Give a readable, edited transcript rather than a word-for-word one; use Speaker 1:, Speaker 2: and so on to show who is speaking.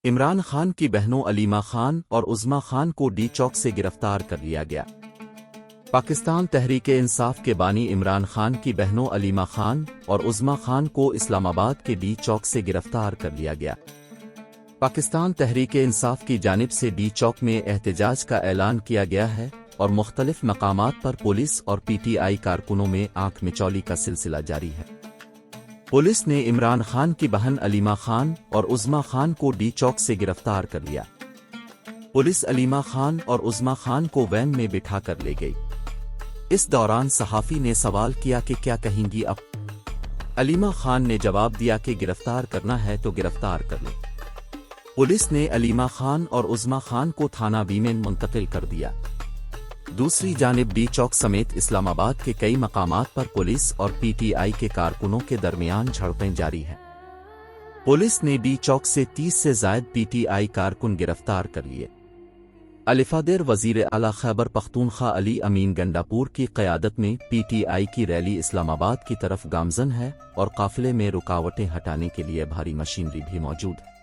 Speaker 1: عمران خان کی بہنوں علیمہ خان اور عظما خان کو ڈی چوک سے گرفتار کر لیا گیا۔ پاکستان تحریک انصاف کے بانی عمران خان کی بہنوں علیمہ خان اور عظما خان کو اسلام آباد کے ڈی چوک سے گرفتار کر لیا گیا۔ پاکستان تحریک انصاف کی جانب سے ڈی چوک میں احتجاج کا اعلان کیا گیا ہے اور مختلف مقامات پر پولیس اور پی ٹی آئی کارکنوں میں آنکھ مچولی کا سلسلہ جاری ہے۔ پولیس نے عمران خان کی بہن علیمہ خان اور عظما خان کو ڈی چوک سے گرفتار کر لیا۔ پولیس علیمہ خان اور عظما خان کو وین میں بٹھا کر لے گئی۔ اس دوران صحافی نے سوال کیا کہ کیا کہیں گی اب؟ علیمہ خان نے جواب دیا کہ گرفتار کرنا ہے تو گرفتار کر لیں۔ پولیس نے علیمہ خان اور عظما خان کو تھانہ بی میں منتقل کر دیا۔ دوسری جانب ڈی چوک سمیت اسلام آباد کے کئی مقامات پر پولیس اور پی ٹی آئی کے کارکنوں کے درمیان جھڑپیں جاری ہیں۔ پولیس نے ڈی چوک سے 30 سے زائد پی ٹی آئی کارکن گرفتار کر لیے۔ الفادر وزیر اعلیٰ خیبر پختونخوا علی امین گنڈاپور کی قیادت میں پی ٹی آئی کی ریلی اسلام آباد کی طرف گامزن ہے اور قافلے میں رکاوٹیں ہٹانے کے لیے بھاری مشینری بھی موجود ہے۔